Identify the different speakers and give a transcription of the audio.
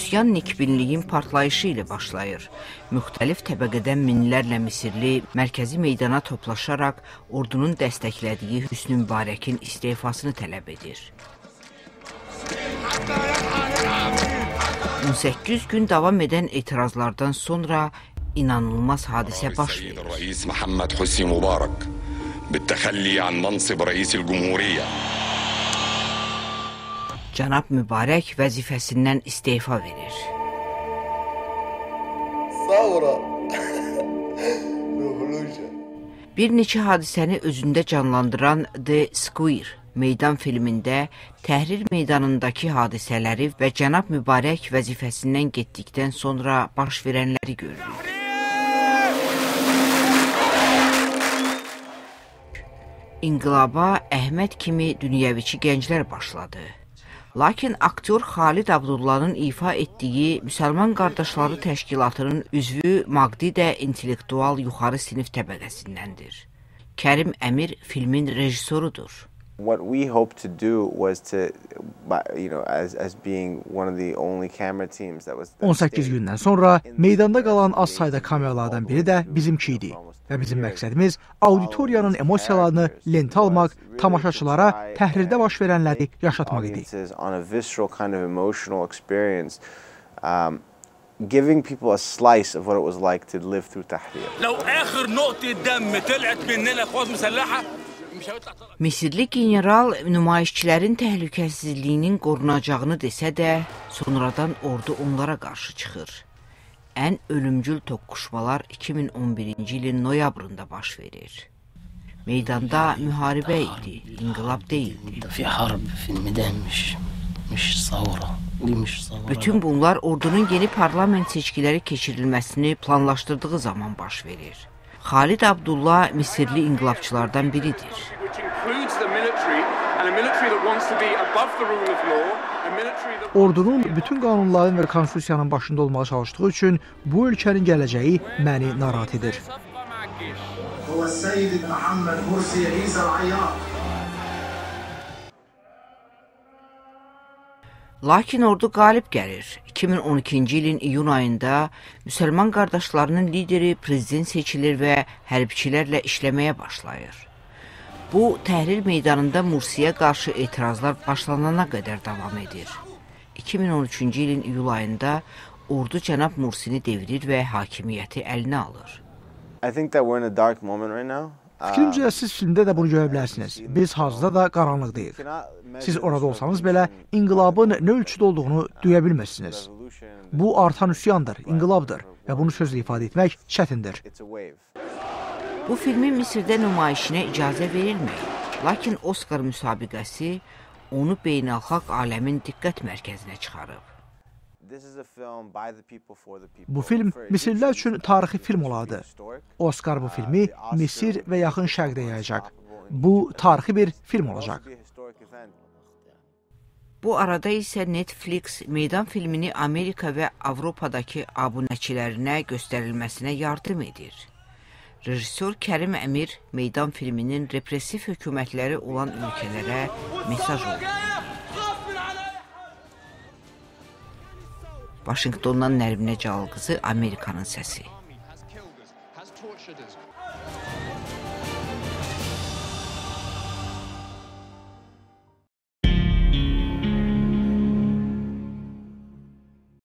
Speaker 1: üsyan nikbinliyin partlayışı ilə başlayır. Müxtəlif təbəqədən minlərlə Misirli mərkəzi meydana toplaşaraq ordunun dəstəklədiyi Hüsnü Mübarəkin istefasını tələb edir. 18 gün davam edən etirazlardan sonra inanılmaz hadisə baş verir. Cənab Mübarək vəzifəsindən istefa verir. Bir neçə hadisəni özündə canlandıran The Square meydan filmində Təhrir meydanındakı hadisələri və Cənab Mübarək vəzifəsindən getdikdən sonra baş verənləri görürük. İnqilaba Əhməd kimi dünyəviçi gənclər başladı. Lakin aktyor Xalid Abdullah'ın ifa etdiyi Müsəlman Qardaşları Təşkilatının üzvü Maqdi də intellektual yuxarı sinif təbəqəsindəndir. Kərim Əmir filmin rejissorudur.
Speaker 2: What we hope to do was to, as being one of the only camera teams that was
Speaker 3: 18 gündən sonra meydanda qalan az sayda kameralardan biri də bizimki idi. Və bizim məqsədimiz auditoriyanın emosiyalarını lentə almaq, tamaşaçılara Təhrirdə baş verənləri yaşatmaq idi.
Speaker 2: Giving people a slice of what it was like to live through Tahrir.
Speaker 1: Misirli general nümayişçilərin təhlükəsizliyinin qorunacağını desə də, sonradan ordu onlara qarşı çıxır. Ən ölümcül toqquşmalar 2011-ci ilin noyabrında baş verir. Meydanda müharibə idi, inqilab deyildi. Bütün bunlar ordunun yeni parlament seçkiləri keçirilməsini planlaşdırdığı zaman baş verir. Xalid Abdullah Misirli inqilabçılardan biridir.
Speaker 3: Ordunun bütün qanunların və konstitusiyanın başında olmağa çalışdığı üçün bu ölkənin gələcəyi məni narahat edir.
Speaker 1: Lakin ordu qalib gəlir. 2012-ci ilin iyun ayında Müsəlman Qardaşlarının lideri prezident seçilir və hərbçilərlə işləməyə başlayır. Bu, Təhrir meydanında Mursiyə qarşı etirazlar başlanana qədər davam edir. 2013-cü ilin iyul ayında ordu cənab Mursini devirir və hakimiyyəti əlinə alır.
Speaker 3: Fikrimcə, siz filmdə də bunu görə bilərsiniz. Biz hazırda da qaranlıqdayıq. Siz orada olsanız belə, inqilabın nə ölçüdə olduğunu duya bilməzsiniz. Bu artan üsyandır, inqilabdır və bunu sözlə ifadə etmək çətindir.
Speaker 1: Bu filmin Misirdə nümayişinə icazə verilməyib. Lakin Oscar müsabiqəsi onu beynəlxalq aləmin diqqət mərkəzinə çıxarıb.
Speaker 3: Bu film Misirlilər üçün tarixi film olardı. Oscar bu filmi Misir və Yaxın Şərqdə yayacaq. Bu tarixi bir film olacaq.
Speaker 1: Bu arada isə Netflix meydan filmini Amerika və Avropadakı abunəçilərinə göstərilməsinə yardım edir. Rejissor Kərim Əmir meydan filminin repressiv hökumətləri olan ölkələrə mesaj oldu. Vaşinqtondan Nərminə Cəlal qızı, Amerikanın səsi.